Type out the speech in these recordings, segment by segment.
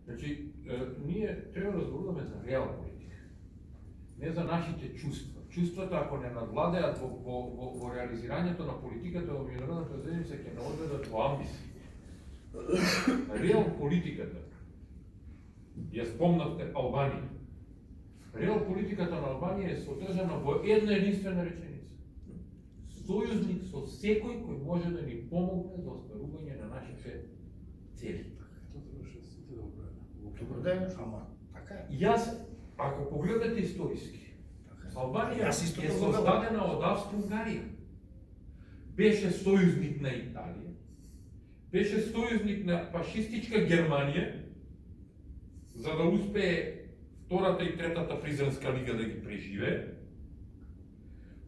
Значи, ние трябва да зборуваме за реална политика. Не за нашите чувства. Чувствата, ако не надвладеат во реализирањето на политиката во меѓународната заедница, ќе не одведат во амбиции. Реал политиката, ја спомнавте Албанија. Реал политиката на Албанија е содржана во една единствена реченица. Сојузник со секој кој може да ни помогне за остварување на нашите цели. Добро да е, ама така е. Јас, ако погледнете историски, Албанија е создадена од Австро-Унгарија. Беше сојузник на Италија, беше сојузник на фашистичка Германија, за да успее Втората и Третата Призенска лига да ги преживее.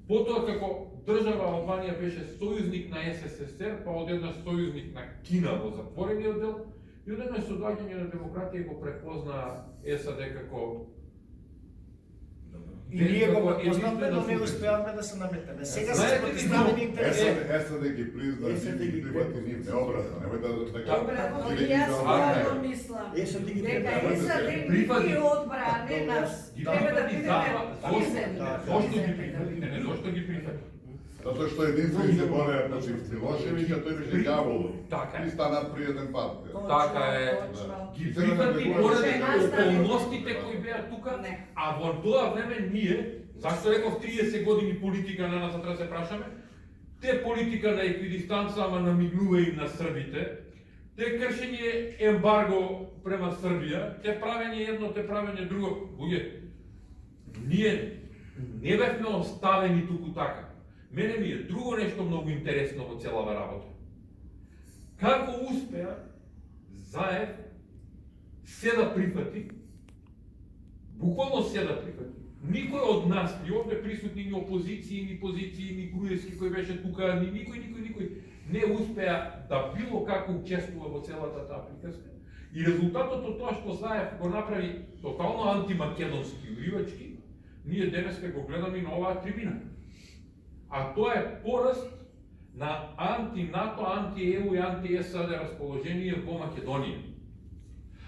Потоа како држава Албанија беше сојузник на СССР, па одеднаш сојузник на Кина во затворениот дел, и одеднаш со доаѓање на демократија го препозна САД како И ние го препознавме, но не успеавме да се наметнеме. Сега се противставени интереси. САД ги призна, не ги прифати нив, не обратно, немој да Обратно, јас стварно мислам дека САД ги одбране нас. Треба да бидеме приземни. Зошто ги прифати? Не, зошто ги прифати? Затоа што единствени се бореа против Милошевиќ, а тој беше ѓавол. Така е. И стана пријатен партија. Така е. Ги прифати поради околностите кои беа тука, а во тоа време ние, зашто реков 30 години политика на нас, треба да се прашаме, те политика на еквидистанца, ама намигнува и на србите, те кршење ембарго према Србија, те правење едно, те правење друго. Луѓе, ние не бевме оставени туку така. Мене ми е друго нешто многу интересно во целава работа. Како успеа Заев се да прифати, буквално се да прифати. Никој од нас, ни овде присутни, ни опозиции, ни позиции, ни Груевски кој беше тука, ни никој не успеа да било како учествува во целата таа приказка. И резултатот од тоа што Заев го направи тотално антимакедонски уривачки, ние денеска го гледаме и на оваа трибина. А тоа е пораст на анти-НАТО, анти-ЕУ и анти-САД расположение во Македонија.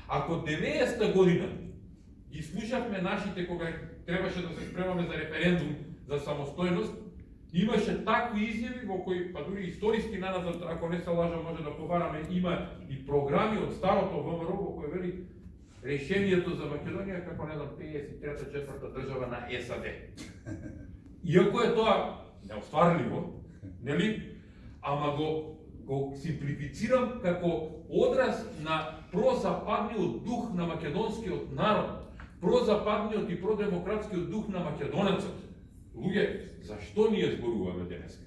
Ако 90-та година ги слушавме нашите кога требаше да се спремаме за референдум за самостојност, имаше такви изјави во кои, па дури историски наназад, ако не се лажам, може да побараме, има и програми од старото ВМРО во кој вели решението за Македонија како не знам 53-та држава на САД. Иако е тоа неостварливо, нели? Ама го симплифицирам како одраз на прозападниот дух на македонскиот народ, прозападниот и продемократскиот дух на македонецот. Луѓе, зашто ние зборуваме денеска?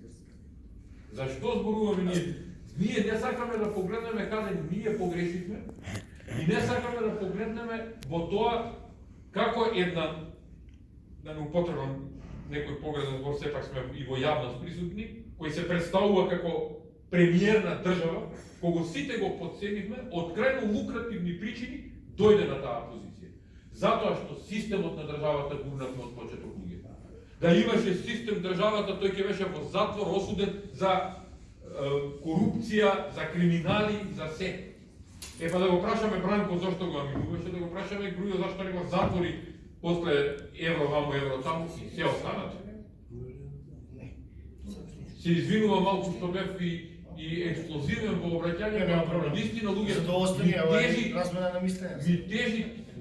Зашто зборуваме ние? Ние не сакаме да погледнеме каде ние погрешивме и не сакаме да погледнеме во тоа како една, да не употребам некој погреден збор, сепак сме и во јавност присутни, кој се представува како премиер на држава, кого сите го подценивме, од крајно лукративни причини дојде на таа позиција. Затоа што системот на државата гурнавме од почеток луѓе. Да имаше систем државата, тој ќе беше во затвор осуден за корупција, за криминали, за се. Па да го прашаме Бранко зашто го аминуваше, да го прашаме Грујо зашто не го затвори после евро вамо, евро таму и се останат. Се извинува малку што бев и експлозивен во обраќање, но вистина луѓе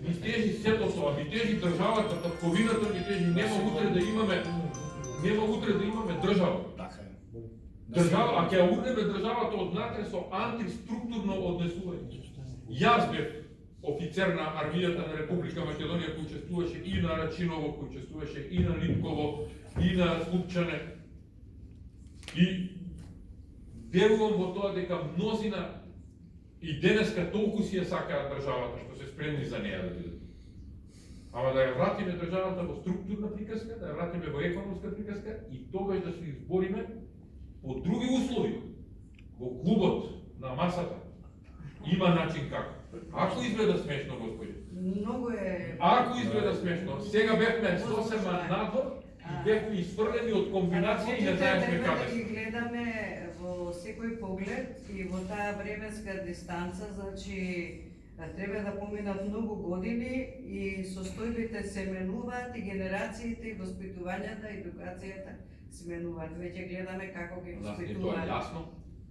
ми тежи сето тоа, ми тежи државата, татковината ми тежи, нема утре да имаме држава. Држава, а ќе урнеме државата однатре со антиструктурно однесување. Јас бев офицер на армијата на Република Македонија, кој учествуваше и на Рачиново, кој учествуваше и на Литково, и на Слупчане. И верувам во тоа дека мнозина и денеска толку си ја сакаат државата, што се спремни за неја да бидат. Ама да ја вратиме државата во структурна приказка, да ја вратиме во економска приказка и тогаш да се избориме по други услови. Во клубот на масата има начин како. Ако изгледа смешно, господи. Многу е. Ако изгледа смешно, сега бевме сосема надвор и бевме изфрлени од комбинација и не знаевме Треба каде. да ги гледаме во секој поглед и во таа временска дистанца, значи Треба да поминат многу години и состојбите се менуваат и генерациите, и воспитувањата, едукацијата се менуваат. Веќе гледаме како ги Тоа е воспитуваат. јасно.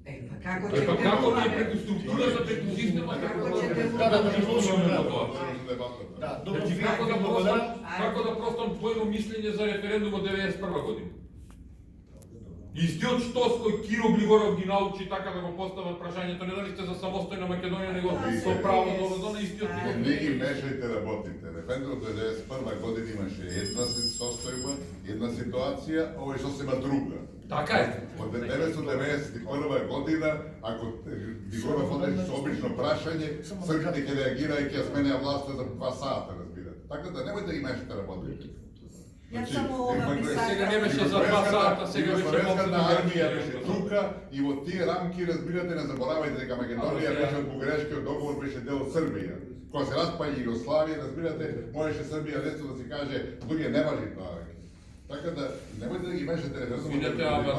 Па како Па ќе како ние делуваме? преку структурата, преку системот, Како како ќе да делуваме? Да, добро, Значи, ви како да благодарам. како да простам твоето мислење за референдумот 91 година? Истиот Штос кој Киро Григоров ги научи така да го постават прашањето, не дали сте за самостојна Македонија, него со право до родона, истиот ни го Не ги мешајте работите. Референдумот 91 година имаше една состојба, една ситуација, овој сосема друга. Така е. Од 1991 година, ако Григоров одеше со обично прашање, Србите ќе реагираат и ќе сменеа власта за 2 сата, разбирате. Така да немојте да ги мешате работите. Јас само ова би сега не беше сакала. за 2 сата, сега беше Југословенската малку армија друго. беше тука и во тие рамки, разбирате, не заборавајте дека Македонија беше од Бугарешкиот договор, беше дел од Србија. Кога се распаѓа Југославија, разбирате, можеше Србија лесно да се каже, луѓе не важи тоа. Така да немојте да ги мешате референдумот. Видете, ама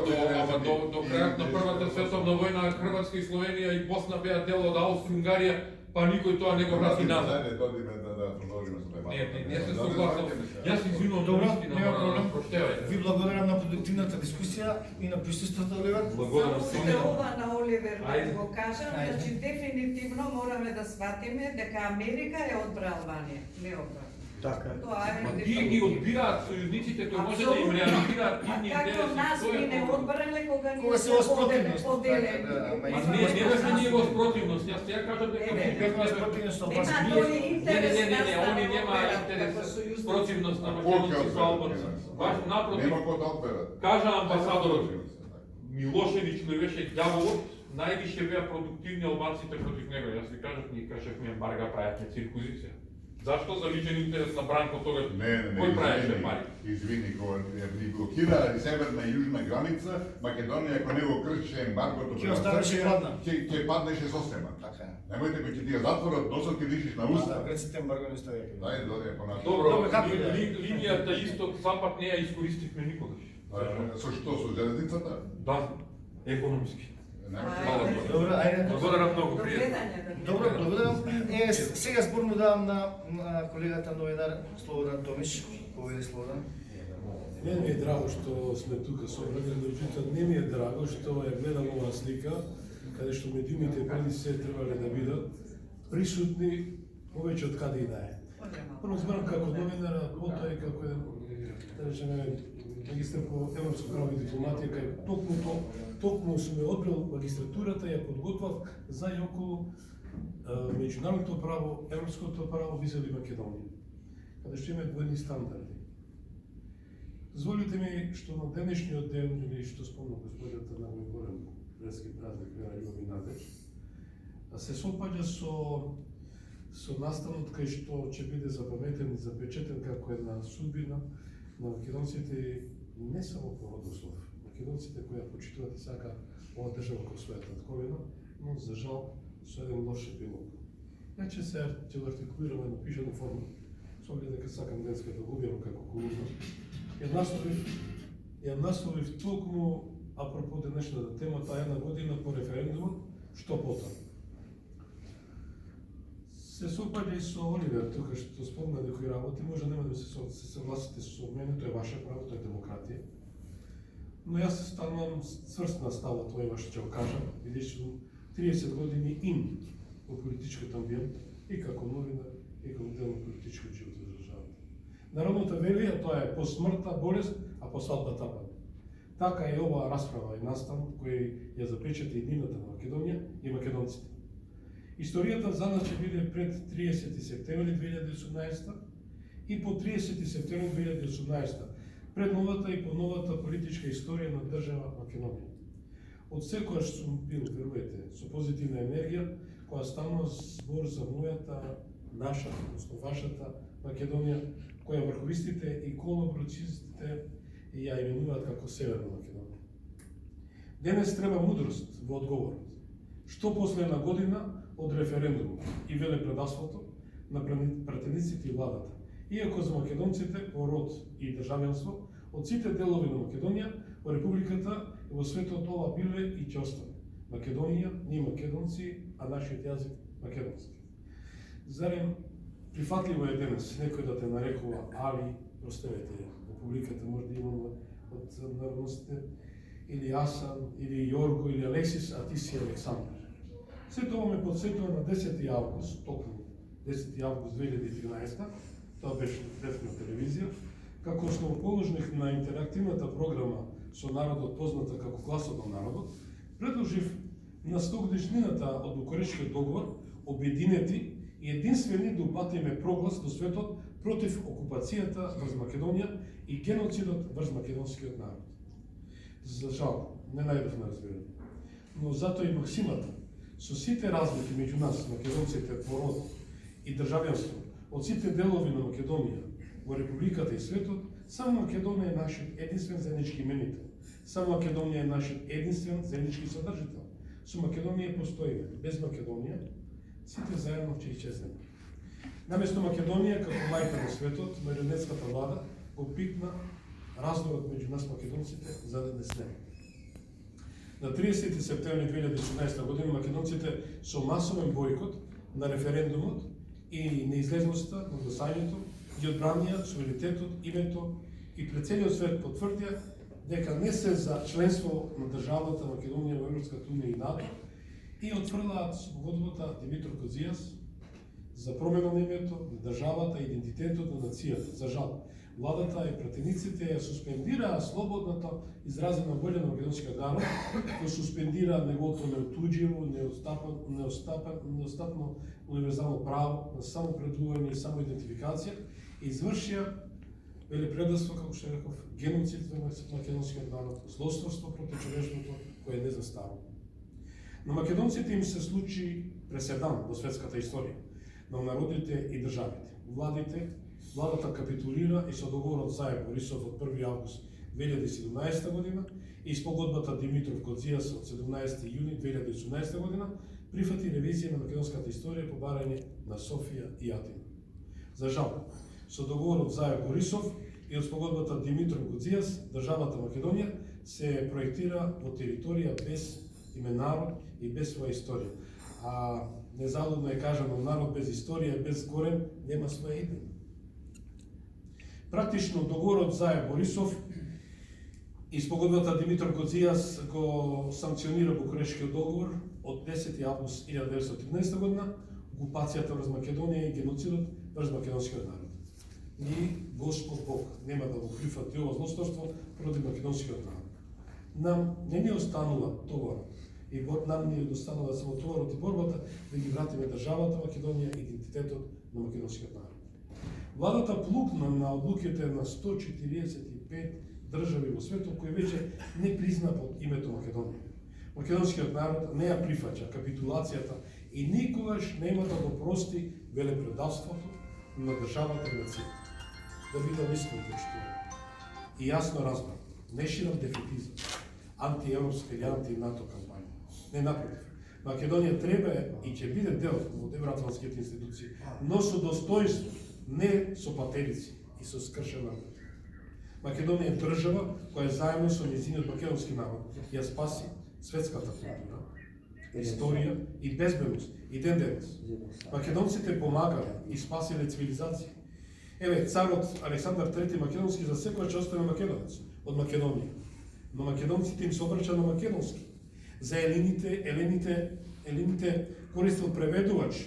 до крајот на Првата световна војна Хрватска и Словенија и Босна беа дел од Австрија, Унгарија, па никој тоа не го врати назад. Да продолжиме со дебатата. Не се согласувам. Јас извинувам, Добро, наистина, нема морам да проблем. прощавајте. Ви благодарам на продуктивната дискусија и на присуството, Оливер. Благодарам Само се. ова на Оливер Ајде. да го кажам, Ајде. значи дефинитивно мораме да сватиме дека Америка е одбра Албанија, не обратно. Така е. Тоа е. Ма тие ги одбираат сојузниците кои може да им реализираат А нивни како интереси. нас Тоа е ни не проблем. одбрале кога Кога ние се сме воспротивност, поделени. така, да, ама Ма и- не бевме ние во спротивност, јас сега кажам дека Не, бевме спротивни со Нема Албанија. тој интерес. Не, нас да они не нема одберат интерес како сојузници. противност на Кој ќе македонци со одберат? албанци. Баш напротив, Нема кој да одберат. кажа амбасадорот Милошевиќ кој беше ѓаволот, највише беа продуктивни албанците против него. Јас ви кажав, ние кажавме ембарга правевме циркузиција. Зашто за личен интерес на Бранко тогаш? Не, Кој правеше пари? извини, кога ни блокира северна и јужна граница, Македонија ако не го кршеше ембаргото Ќе према останеше Србија, гладна. ќе паднеше состема. Така е. Немојте кој ќе ти ја затворат носот и дишиш на уста. Да, греците ембарго не ставија. Дај, дојде по нас. Добро, Добро, како е? линијата исток-запад не ја искористивме никогаш. Со што, со железницата? Да, економски. Ајде. Добро, ајде. Благодарам многу, До пријатно. гледање да Добро, благодарам. Сега зборно давам на колегата новинар Слободан Томиш. Поведи Слободан. Мене ми е драго што сме тука собрани, меѓутоа не ми е драго што ја гледам оваа слика, каде што медиумите преди се требале да бидат присутни повеќе од каде и да е. Прво зборам како новинар, а потоа и како да речеме магистар по европско право и дипломатија, кај токму сме одбрал магистратурата, ја подготвав за и околу меѓународното право, европското право визави Македонија, каде што имаме двојни стандарди. Дозволите ми што на денешниот ден, или што спомна господјата на овој голем верски празник, Вера Љубови Надеж, се сопаѓа со настанот кај што ќе биде запаметен и запечетен како една судбина на македонците, не само по родослов, македонците кои ја почитуваат и сака ова држава како својата татковина, но за жал со еден лош епилог. Ја ќе го артикулирам една пишана форма, со оглед дека сакам денеска да го објавам како колумна. Ја насловив толку апропо денешната тема, таа една година по референдумот, што потоа. Се сопаѓа и со Оливер, тука што спомна некои работи, може нема да се согласите со мене, тоа е ваше право, тоа е демократија. Но јас станувам цврст на става, тоа е ваше ќе го кажам, бидејќи сум 30 години ин во политичкиот амбиент, и како новинар, и како дел на политичкиот живот во државата. Народната велија, тоа е по смртта, болест, а по свадба тапање. Така и оваа расправа и настанот кој ја запечата иднината на Македонија и македонците. Историјата за нас ќе биде пред 30 септември 2018 и по 30 септември 2018, пред новата и по новата политичка историја на држава Македонија. Од секојаш сум бил, верувате, со позитивна енергија, која станува збор за мојата, наша, односно вашата Македонија, која врховистите и колаборационистите ја именуваат како Северна Македонија. Денес треба мудрост во одговорот. Што после една година од референдумот и велепредавството на пратениците и владата. Иако за македонците по род и државенство, од сите делови на Македонија, во Републиката и во светот ова биле и ќе остане. Македонија, ние македонци, а нашиот јазик македонски. Зарем прифатливо е денес некој да те нарекува Али, оставете ја, во публиката може да имаме од народностите, или Асан, или Јорго, или Алексис, а ти си Александр. Се тоа ме подсетува на 10. август, токму 10. август 2013, тоа беше дефна телевизија, како основоположник на интерактивната програма со народот позната како Гласот на народот, предложив на 100-годишнината од Букурештскиот договор обединети и единствени да упатиме проглас до светот против окупацијата врз Македонија и геноцидот врз македонскиот народ. За жал, не најдовме разбирање. Но затоа и максимата, со сите разлики меѓу нас, македонците по род и државјанство, од сите делови на Македонија, во Републиката и светот, само Македонија е нашиот единствен заеднички именител. Само Македонија е нашиот единствен заеднички содржител. Со Македонија постоиме. Без Македонија, сите заедно ќе исчезнеме. Наместо Македонија, како мајка на светот, марионетската влада го пикна раздорот меѓу нас македонците за да не снеме. На 30 септември 2014 година македонците со масовен бойкот на референдумот и неизлезноста на гласањето ги одбранија суверенитетот, името и пред целиот свет потврдија дека не се за членство на државата Македонија во Европската унија и НАТО и отфрлаат спогодбата Димитро Козијас за промена на името, на државата и идентитетот на нацијата. За жал, владата и пратениците ја суспендираа слободната изразена волја на македонскиот народ, кој суспендира неговото неотуџиво, неостапно универзално право на самопредување и самоидентификација и извршија велепредавство, како што реков, геноцид на македонскиот народ, злосторство против човештвото, кое не застарува. На македонците им се случи преседан во светската историја, на народите и државите. Владата капитулира и со договорот заедно Борисов од 1 август 2017 година и спогодбата Димитров Козијас од 17 јуни 2018 година прифати ревизија на македонската историја по барање на Софија и Атина. За жал, со договорот заедно Борисов и од спогодбата Димитров Козијас, државата Македонија се проектира во територија без имен народ и без своја историја. А незалудно е кажано, народ без историја, без корен, нема своја име. Практично договорот заедно Борисов и спогодбата Димитар Козијас го санкционира Букурештскиот договор од 10 август 1913 година, окупацијата врз Македонија и геноцидот врз македонскиот народ. Ни Господ Бог нема да го прифати ова злосторство против македонскиот народ. Нам не ни останува товарот и нам ни останува само товарот и борбата да ги вратиме државата Македонија и идентитетот на македонскиот народ. Владата плукна на одлуките на 145 држави во светот кои веќе не призна под името Македонија. Македонскиот народ не ја прифаќа капитулацијата и никогаш нема да го прости велепредавството на државата и нацијата. Да бидам искрен, почитувам. И јасно разбрам, не ширам дефетизам, антиевропска или анти-НАТО кампања. Не напротив. Македонија треба и ќе биде дел од евроатлантските институции, но со достоинство, не со патерици и со скршена работа. Македонија е држава која заедно со нејзиниот македонски народ ја спаси светската култура, историја и безбедност и ден денес. Македонците помагале и спасиле цивилизација. Еве, царот Александар III Македонски за секој ќе остане македонец од Македонија. Но македонците им се обрќа на македонски. За елините користел преведувач.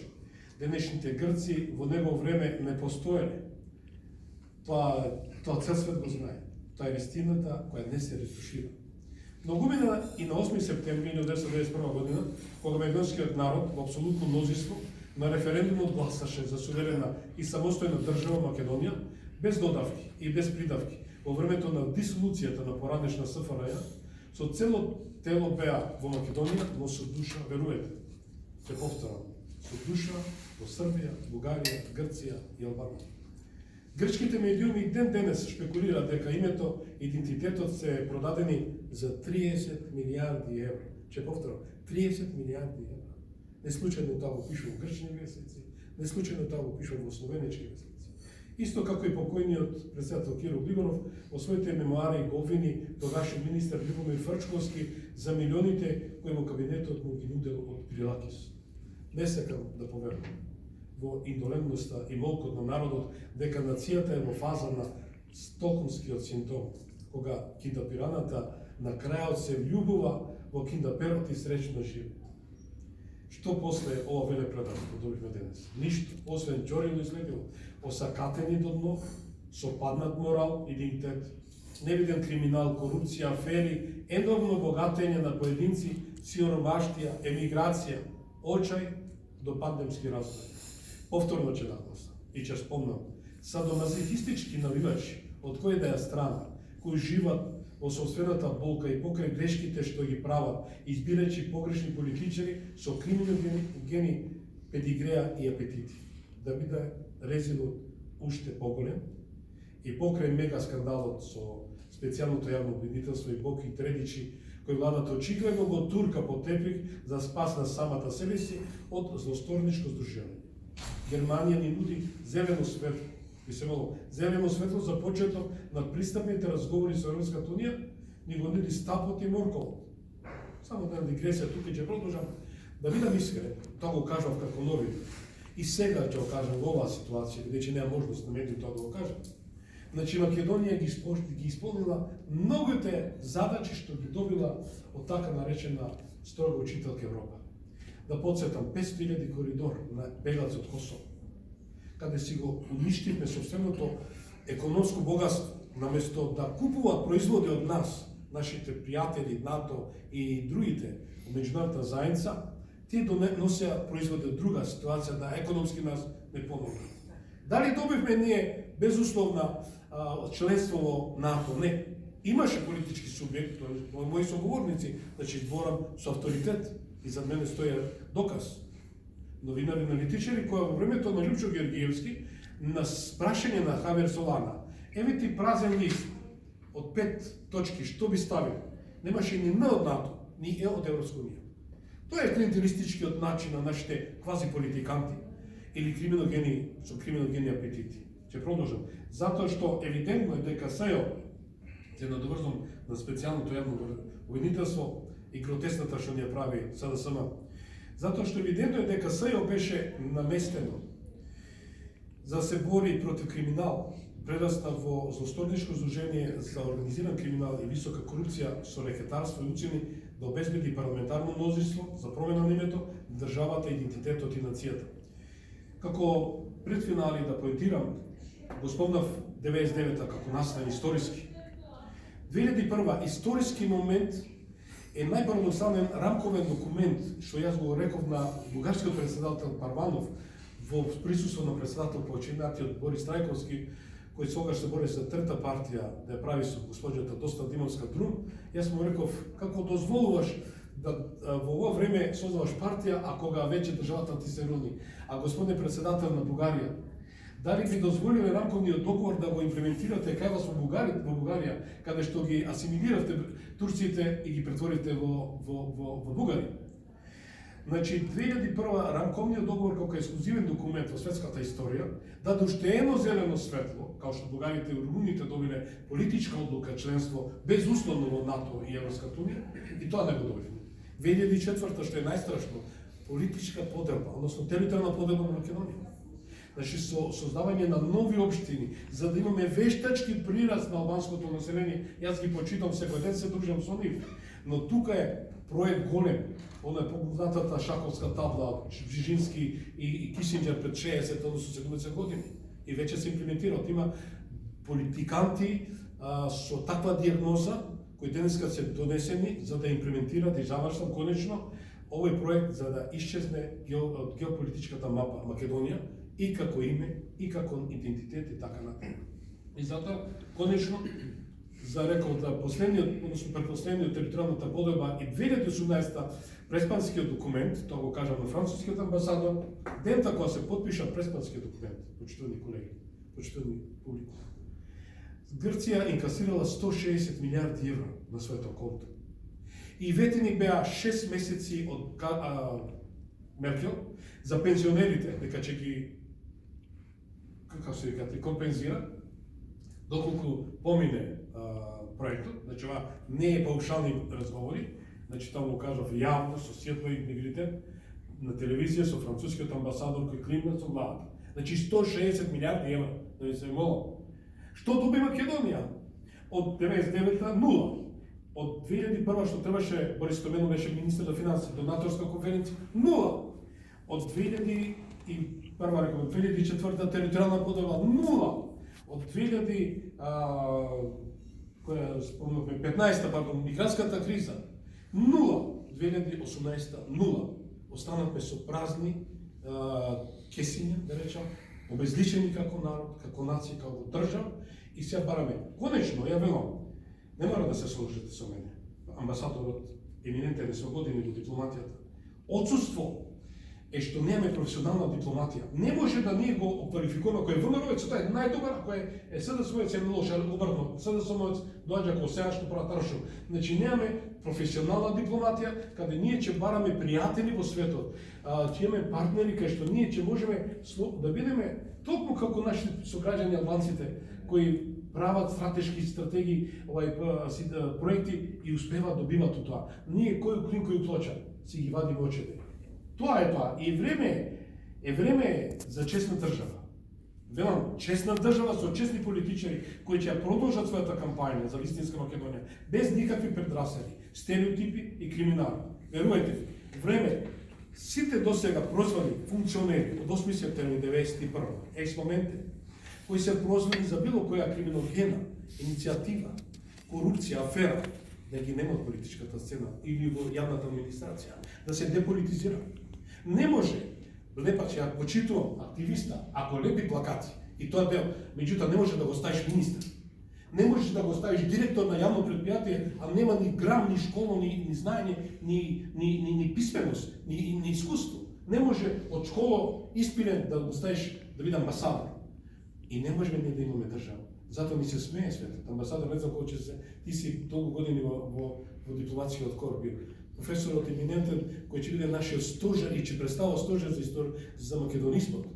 Денешните грци во негово време не постоеле. Тоа цел свет го знае. Тоа е вистината која не се ретушира. Но го мина и на 8 септември 1991 година, кога македонскиот народ во апсолутно мнозинство на референдумот гласаше за суверена и самостојна држава Македонија, без додавки и без придавки, во времето на дисолуцијата на поранешна СФРЈ, со цело тело беа во Македонија, но со душа, веруете, ќе повторам, со душа во Србија, Бугарија, Грција и Албанија. Грчките медиуми и ден денес шпекулираат дека името и идентитетот се продадени за 30 милиарди евро. Ќе повторам, 30 милиарди евро. Не случајно тоа го пишува во грчни вестници, не случајно тоа го пишува во словенички вестници. Исто како и покојниот председател Киро Глибанов во своите мемуари го обвини тогашен министер Любомир Фрчковски за милионите кои во кабинетот му ги нудел од Прилакис. Не сакам да поверувам. во индолентноста и молкот на народот, дека нацијата е во фаза на стокхолмскиот синдром, кога киндапираната на крајот се влюбува во киндаперот и среќно живе. Што после ова велепредавство добивме денес? Ништо, освен ќорило и следило, осакатени до дно, со паднат морал и дигнитет, невиден криминал, корупција, афери, еnormно богатење на поединци, сиромаштија, емиграција, очај до пандемски развој. Повторно ќе нагласам и ќе спомнам, садомазохистички навивачи од кој да ја страна, кои живат во собствената болка и покрај грешките што ги прават, избирајќи погрешни политичари со криминогени педигреа и апетити, да биде резилот уште поголем и покрај мега скандалот со специјалното јавно обвинителство и Боки Тредичи, кој владата очигледно го турка по тепик за спас на самата себе си од злосторничко здружување. Германија ни нуди зелено светло, и се молам, зелено светло за почеток на пристапните разговори со Европската унија, ни го нуди стапот и морковот. Само една дигресија тука ќе продолжам. Да бидам искрен, тоа го кажав како новин. И сега ќе го кажам во оваа ситуација, бидејќи нема можност на медиите тоа да го кажам. Значи Македонија ги исполнила многуте задачи што ги добила од така наречена строга учителка Европа. Да подсетам, 500.000 коридор на бегалци од Косово, каде си го уништивме собственото економско богатство, наместо да купуваат производи од нас, нашите пријатели, НАТО и другите од меѓународната заедница, тие носеа производи од друга ситуација, да економски нас не помогнат. Дали добивме ние безусловна членство во НАТО? Не. Имаше политички субјект, мои соговорници, значи зборам со авторитет и зад мене стоја доказ. Новинари, аналитичари, кои во времето на Лјупчо Георгиевски, на прашање на Хавер Солана, еве ти празен лист од 5 точки, што би ставил? Немаше ни Н од НАТО, ни Е од Европска унија. Тоа е клиентелистичкиот начин на нашите квази политиканти или криминогени со криминогени апетити. Ќе продолжам. Затоа што евидентно е дека СЈО, ќе надоврзам на специјалното јавно обвинителство и гротесната што ни ја прави СДСМ. Затоа што евидентно е дека СЈО беше наместено за да се бори против криминал, прерасна во злосторничко здружение за организиран криминал и висока корупција со рекетарство и уцени да обезбеди парламентарно мнозинство за промена на името, државата, идентитетот и нацијата. Како пред финали да поентирам, го спомнав 99-та како настан историски. 2001 историски момент е најпарадоксален рамковен документ, што јас го реков на бугарскиот председател Парванов во присуство на председател починатиот Борис Трајковски, кој тогаш се бори за трета партија да ја прави со госпоѓата Доста Димовска Друм. Јас му реков, како дозволуваш да во ова време создаваш партија, а кога веќе државата ти се руни. А господине председател на Бугарија, дали би дозволиле рамковниот договор да го имплементирате кај вас во Бугарија, каде што ги асимилиравте турците и ги претворите во бугари? Значи, 2001 рамковниот договор како ексклузивен документ во светската историја даде уште едно зелено светло, као што бугарите и румуните добиле политичка одлука членство безусловно во НАТО и Европската унија, и тоа не го добивме. 2004 што е најстрашно, политичка поделба, односно територијална поделба на Македонија. Значи, со создавање на нови општини, за да имаме вештачки прираст на албанското население, јас ги почитам секој ден, се дружам со нив, но тука е проект голем, она е попознатата шаховска табла Бжижински и Кисинџер пред 60, односно 70 години, и веќе се имплементира. Има политиканти со таква диагноза, кои денеска се донесени за да имплементират и завршам конечно овој проект за да исчезне од геополитичката мапа Македонија и како име, и како идентитет и така натаму. И затоа, конечно, за реков да последниот, односно предпоследниот територијалната поделба и 2018 преспанскиот документ, тоа го кажам на францускиот амбасадор, дента кога се потпиша преспанскиот документ, почитувани колеги, почитувани публика, Грција инкасирала 160 милиарди евра на своето конто. И ветени беа 6 месеци од Меркел за пензионерите, дека ќе ги компензира, доколку помине проектот. Значи, ова не е паушални разговори, значи тоа го кажав јавно, со светло интегритет, на телевизија со францускиот амбасадор кој климна со главата. Значи 160 милиарди евра, да ви се молам. Што доби Македонија? Од 99-та нула. Од 2001 што требаше, Борис Стоменов беше министер на финансите, донаторска конференција, нула. Од 2001, реком, 2004 територијална подела, нула. Од 2015, пардон, мигрантската криза, нула. 2018 нула. Останавме со празни кесиња, да речам, обезличени како народ, како нација, како држава, и сега бараме. Конечно, ја велам, не мора да се сложите со мене. Амбасадорот еминентен е со години во дипломатијата. Отсуство е што немаме професионална дипломатија. Не може да ние го квалификуваме кој е ВМРО-вец, тој е најдобар, кој е СДСМ-овец е лош, обрно. СДСМ-овец доаѓа како сега што прават ршо. Значи немаме професионална дипломатија, каде ние ќе бараме пријатели во светот, ќе имаме партнери кај што ние ќе можеме да бидеме токму како нашите сограѓани албанците кои прават стратешки стратегии, проекти и успеваат добиваат од тоа. Ние кој клин кој плоча си ги вадиме очите. Тоа е тоа. И време за честна држава. Велам, честна држава со честни политичари кои ќе ја продолжат својата кампања за вистинска Македонија без никакви предраседи, стереотипи и криминал. Верувајте ми, време сите досега прозвани функционери од 8 септември 1991 екс-моменте кои се прозвани за било која криминогена иницијатива, корупција, афера, да ги нема од политичката сцена или во јавната администрација, да се деполитизира. Не може, лепач, ја почитувам активиста, ако лепи плакати, и тоа дел, меѓутоа не може да го ставиш министр. Не можеш да го ставиш директор на јавно предпријатие, а нема ни грам, ни школа, ни знаење, ни писменост, ни искуство. Не може од школа испилен да го ставиш да биде амбасадор. И не можеме ние да имаме држава. Затоа ни се смее светот. Амбасадор не знам колку се, ти си толку години во дипломацијиот корп бил. Професорот еминентен кој ќе биде нашиот стожер и ќе представува стожер за македонизмот.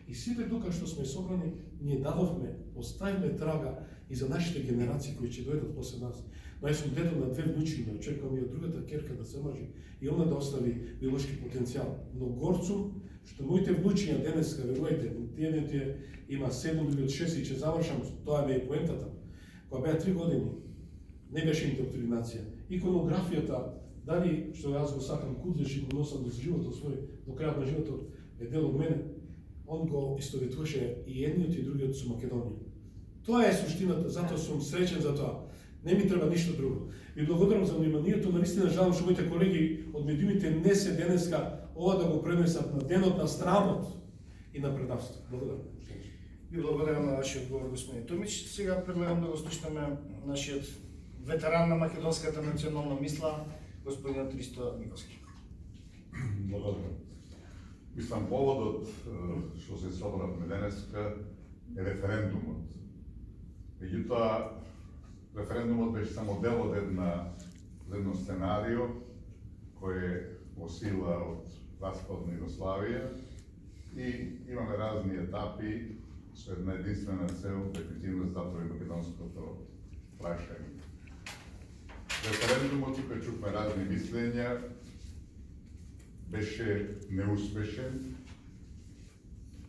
И сите тука што сме собрани, ние дадовме, оставивме трага и за нашите генерации кои ќе дојдат после нас. Но јас сум дедо на две внучи, ме очекувам и од другата керка да се мажи и она да остави биолошки потенцијал. Но горцум што моите внучиња денеска, верувајте, тие има 7 или од 6 и ќе завршам, тоа бе и поентата. Кога беа 3 години, не беше индоктринација. Иконографијата, дали што јас го сакам кудлеш и го носам до животот свој, до крајот на животот е дел од мене, он го истоветуваше и едниот и другиот со Македонија. Тоа е суштината, затоа сум среќен за тоа. Не ми треба ништо друго. Ви благодарам за вниманието, наистина жалам што моите колеги од медиумите не се денеска ова да го пренесат на денот на срамот и на предавство. Благодарам. Ви благодарам на вашиот одговор, господин Томич. Сега предлагам да го слушнеме нашиот ветеран на македонската национална мисла, господин Христо Миковски. Благодарам. Мислам, поводот што се собравме денеска е референдумот. Меѓутоа, референдумот беше само дел од едно сценарио кој е во сила од распадна Југославија и имаме разни етапи со една единствена цел, дефинитивно да затвори македонското прашање. Референдумот, тука чухме разни мислења, беше неуспешен,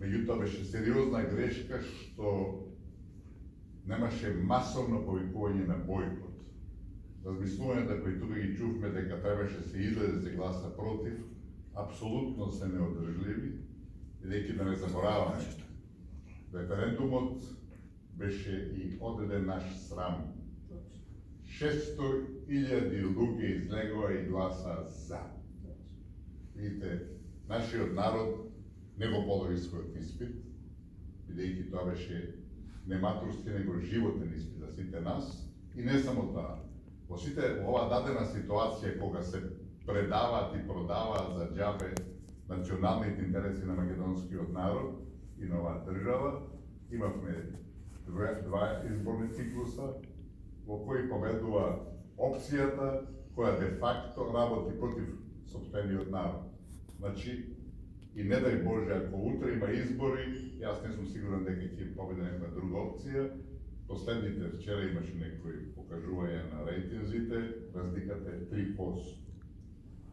меѓутоа беше сериозна грешка што немаше масовно повикување на бојкот. Размислувањата кои тука ги чувме дека требаше се излезе да се гласа против, апсолутно се неодржливи, бидејќи да не забораваме. Референдумот беше и одеден наш срам. 600.000 луѓе излегоа и гласа за. Видите, нашиот народ не го положи својот испит, бидејќи тоа беше не матурски, него животен испит за сите нас. И не само тоа. Во сите ова дадена ситуација кога се предаваат и продаваат за џабе националните интереси на македонскиот народ и на оваа држава, имавме два изборни ciклуса во кои победува опцијата која де факто работи против сопствениот народ. Значи, и не дај Боже, ако утре има избори, јас не сум сигурен дека ќе победи некоја друга опција. Последните вчера имаше некои покажување на рейтинзите, разликата е 3%.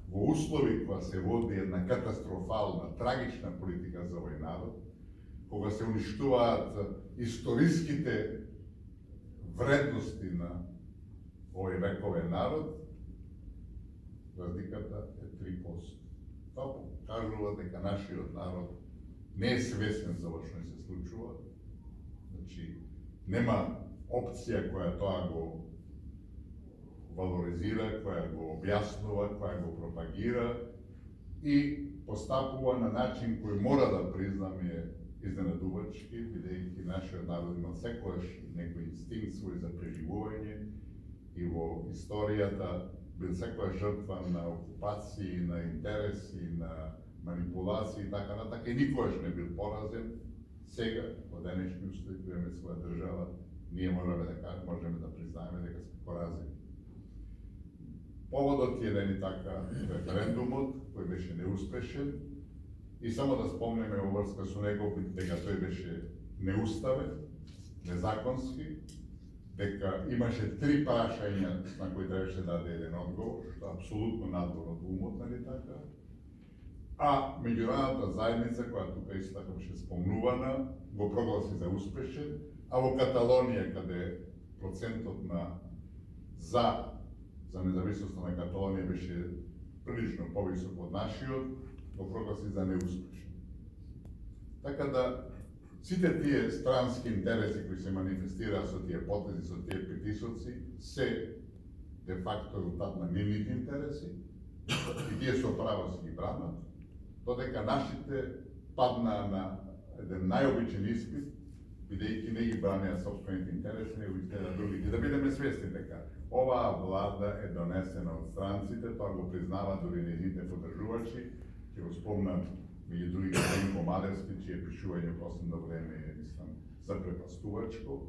во услови кога се води една катастрофална, трагична политика за овој народ, кога се уништуваат историските вредности на овој вековен народ, разликата е 3%. Тоа покажува дека нашиот народ не е свесен за ова што се случува. Значи, нема опција која тоа го валоризира, која го објаснува, која го пропагира и постапува на начин кој мора да признаме е изненадувачки, бидејќи нашиот народ има секогаш некој инстинкт свој за преживување и во историјата бил секоја жртва на окупации, на интереси, на манипулации и така натака, и никогаш не бил поразен. Сега, во денешни услови, кој имаме своја држава, ние можеме да признаеме дека сме поразени. Поводот е еден така референдумот, кој беше неуспешен, и само да спомнеме во врска со него дека тој беше неуставен, незаконски, дека имаше 3 прашања на кои требаше да даде еден одговор, што е апсолутно надвор од умот, нали така? А меѓународната заедница, која тука исто така беше спомнувана, го прогласи за успешен, а во Каталонија, каде процентот на за независноста на Каталонија беше прилично повисок од нашиот, го прогласи за неуспешен. Така да, сите тие странски интереси кои се манифестираат со тие потези, со тие притисоци, се де факто резултат на нивните интереси, и тие со право си ги бранат, додека нашите паднаа на еден најобичен испит, бидејќи не ги бранеа собствените интереси, него ги гледа другите. Да бидеме свесни дека оваа влада е донесена од странците, тоа го признава дури незините поддржувачи, ќе го спомнам меѓу другите Денко Мадерски, чие пишување во последно време е, мислам, запрепастувачко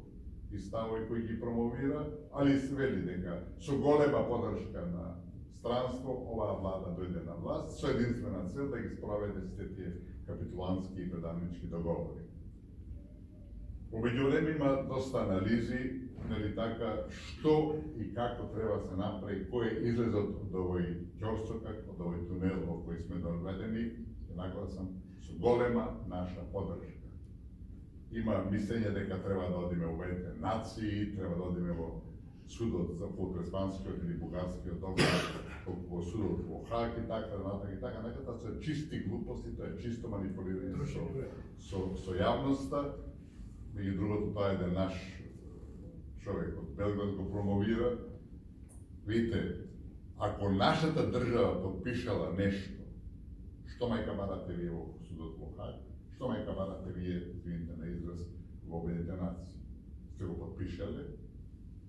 и ставови кои ги промовира, али се вели дека со голема поддршка на странство оваа влада дојде на власт со единствена цел да ги спроведе сите тие капитулантски и предавнички договори. Во меѓувреме има доста анализи, нели така, што и како треба да се направи, кој е излезот од овој ќорсокак, од овој тунел во кој сме доведени, еднакво сам со голема наша поддршка. Има мислење дека треба да одиме во Обединетите нации, треба да одиме во судот за Фултреспанскиот или Бугарскиот договор, во судот во Хаг и така натака, тоа се чисти глупости, тоа е чисто манипулирање со јавноста. Меѓу другото, тоа е еден наш човек од Белград го промовира. Видите, ако нашата држава подпишала нешто, што мајка барате вие во судот во Хаг, што мајка барате вие, извините на израз, во Обединетите нации? Сте го подпишале?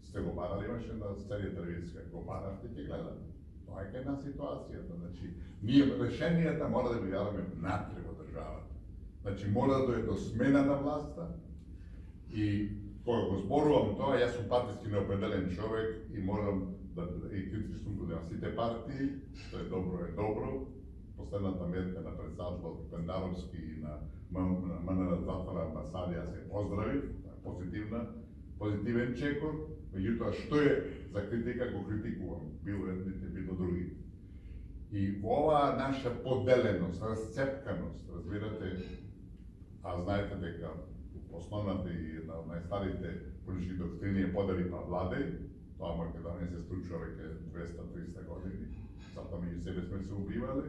Сте го барали, имаше на серија телевизија, го баравте, ќе гледате. Тоа е една ситуацијата, значи, ние решенијата мора да ги јаваме внатре во државата. Значи, мора да дојде до смена на власта и кога го зборувам тоа, јас сум партиски неопределен човек и морам да и критичен према сите партии, што е добро. Последната мерка на председател Пендаровски и на МНР затвора амбасади, јас се поздравив, позитивен чекор, меѓутоа што е за критика, го критикувам, било едните, било другите. И во оваа наша поделеност, расцепканост, разбирате, а знаете дека основната и една од најстарите политички доктрини е подели па владеј, тоа Македонија се случува веќе 200-300 години, затоа меѓу себе сме се убивале.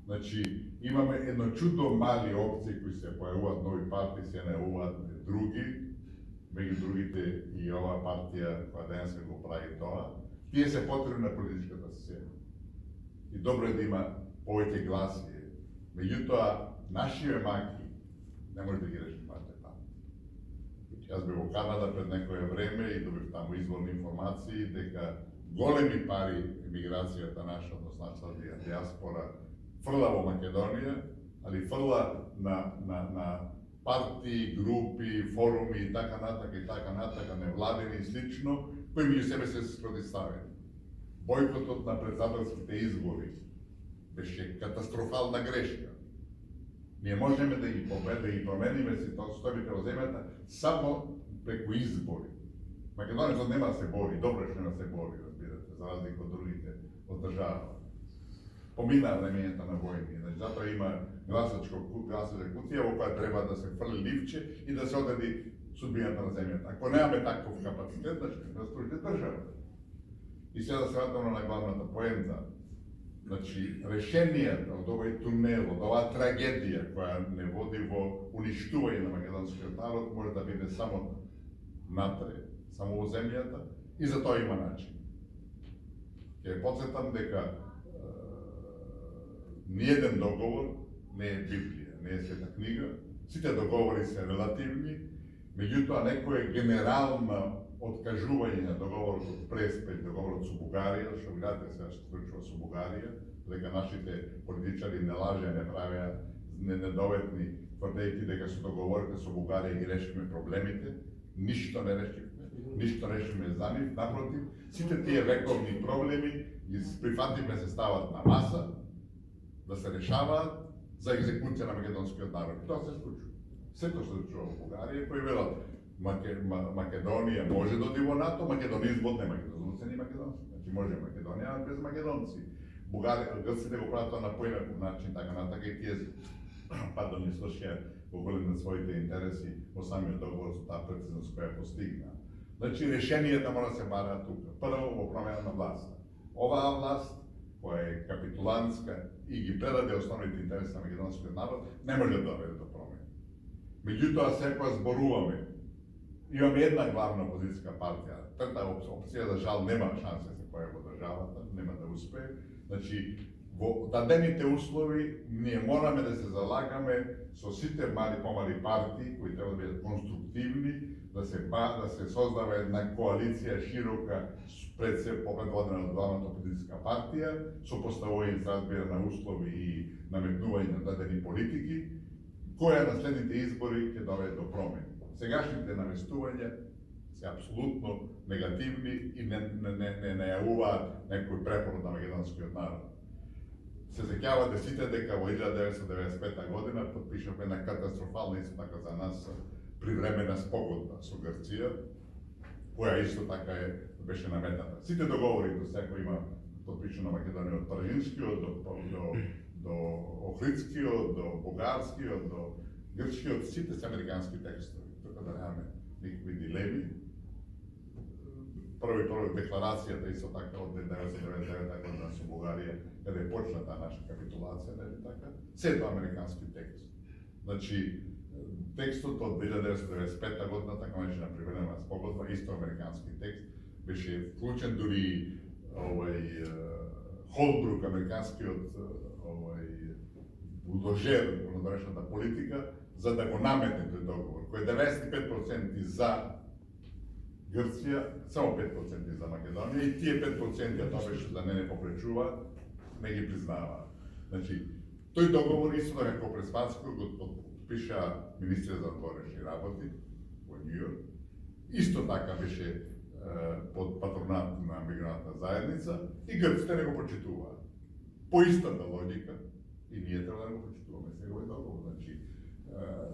Значи, имаме едно чудо мали опции кои се појавуваат, нови партии се најавуваат други, меѓу другите и оваа партија која денес го прави тоа. Тие се потребни на политичката сцена. И добро е да има повеќе гласи. Меѓутоа, нашите маки не може да ги реши моите партии. Јас бев во Канада пред некое време и добив таму изворни информации дека големи пари емиграцијата наша, односно диаспора, фрла во Македонија, али фрла на партии, групи, форуми и така натака, невладени и слично, кои меѓу себе се спротивставени. Бојкотот на председателските избори беше катастрофална грешка. Ние можеме да ги промениме ситуацијата во земјата само преку избори. Македонецот нема да се бори, добро што нема да се бори, разбирате, за разлика од другите од држава. помина времењата на војни. Значи, затоа има гласачка кутија во која треба да се фрли ливче и да се одреди судбината на земјата. Ако немаме таков капацитет, значи да стружите држава. И сега да се вратам на главната поента. Значи, решението од овој тунел, од оваа трагедија која не води во уништување на македонскиот народ, може да биде само натре, само во земјата, и за тоа има начин. Ќе потсетам дека ниеден договор не е Библија, не е света книга, сите договори се релативни, меѓутоа некое генерално откажување на договорот од Преспет, договорот со Бугарија, што гледате сега што случува со Бугарија, дека нашите политичари не лажеа, не правеа недоветни, тврдејќи дека со договорите со Бугарија ги решиме проблемите, ништо не решивме, ништо решиме за нив, напротив, сите тие вековни проблеми ги прифативме се стават на маса, да се решаваат за екзекуција на македонскиот народ. И тоа се случува. Сето се случува во Бугарија, кои велат Македонија може да оди во НАТО, македонизмот нема ги дозволени македонци. Значи може Македонија без македонци. Грците го прават тоа на поинаков начин, така натака и тие не свршија во голем на своите интереси во самиот договор со таа прецизност која постигна. Значи решенијата мора да се бараат тука. Прво во промена на власт. Оваа власт која е капитулантска и ги предаде основните интереси на македонскиот народ, не може да доведе до промени. Меѓутоа секоја зборуваме. Имаме една главна опозицијска партија. Трета опција, за жал, нема шанса се појави во државата, нема да успее. Значи, во дадените услови, ние мораме да се залагаме со сите помали партии, кои треба да бидат конструктивни, да се создава една коалиција широка пред се предводена од главната опозицијска партија, со поставување разбира на услови и наметнување на дадени политики, која на следните избори ќе доведе до промени. Сегашните навестувања се апсолутно негативни и не најавуваат некој препорот на македонскиот народ. Се сеќавате сите дека во 1995 година подпишавме една катастрофална, исто така за нас, привремена спогодба со Грција, која исто така беше наметната. Сите договори до сега има подпишано Македонија од Пржинскиот до Охридскиот, до Бугарскиот, до Грчкиот, сите се американски текстови. Да немаме никакви дилеми. Прво декларацијата исто така од 1999 година со Бугарија, каде почна таа наша капитулација, нели така? Се тоа американски текст. Значи, текстот од 1995 година, така наречена привремена спогодба, исто американски текст, беше вклучен дури Холбрук, американскиот булдожер во донешната политика, за да го наметне тој договор, кој е 95% за Грција, само 5% за Македонија, и тие 5% тоа беше да не попречуваат, не ги признаваат. Значи, тој договор исто така како Преспанскиот го подпиша министрот за одворешни работи во Њујорк. Исто така беше под патронат на меѓународната заедница и грците не го почитуваат. По истата логика и ние треба да го почитуваме неговиот договор. Значи,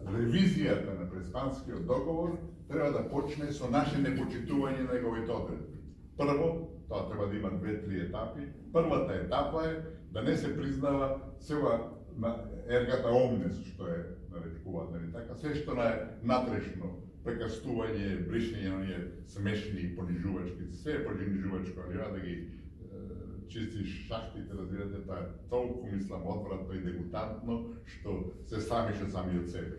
ревизијата на Преспанскиот договор треба да почне со наше непочитување на неговите одредби. Прво, тоа треба да има 2-3 етапи. Првата етапа е да не се признава сега на ергата омнес, што е нарекуваат, нели така, се што е натрешно прекастување, бришење на оние смешни и понижувачки, се е понижувачко, али да ги чистиш шахтите, разбирате, тоа е толку, мислам, одвратно и дегутантно, што се срамише сами од себе.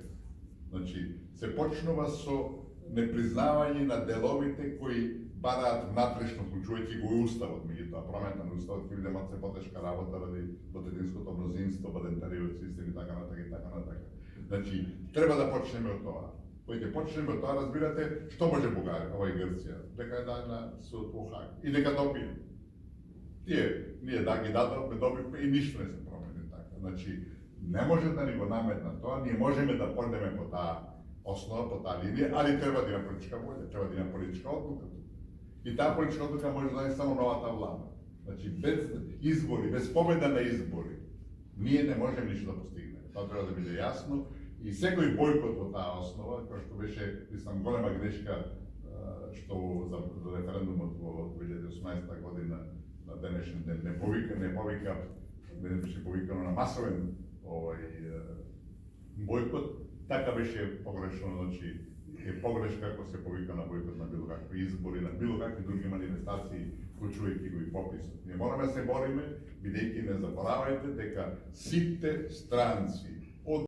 Значи, се почнува со непризнавање на деловите кои бараат внатрешно, вклучувајќи го и уставот, меѓутоа промена на уставот ќе биде малце потешка работа ради двотретинското мнозинство, бадентариот систем и така натака и така натака. Значи, треба да почнеме од тоа. Кој ќе почнеме од тоа, разбирате, што може Бугарија, ова и Грција, дека е дадена суд во Хаг и дека добие. Ние да ги дадовме, добивме и ништо не се промени така. Значи, не може да ни го наметна тоа, ние можеме да појдеме по таа основа, по таа линија, али треба да има политичка воља, треба да има политичка одлука. И таа политичка одлука може да е само новата влада. Значи, без избори, без победа на избори, ние не можеме ништо да постигнеме. Тоа треба да биде јасно и секој бојкот во таа основа, кој што беше, мислам, голема грешка што за референдумот во 2018 година на денешен ден не повика беше повикано на масовен бојкот, така беше погрешно, значи е погрешка ако се повика на бојкот на било какви избори, на било какви други манифестации, вклучувајќи го и пописот. Ние мораме да се бориме, бидејќи не заборавајте дека сите странци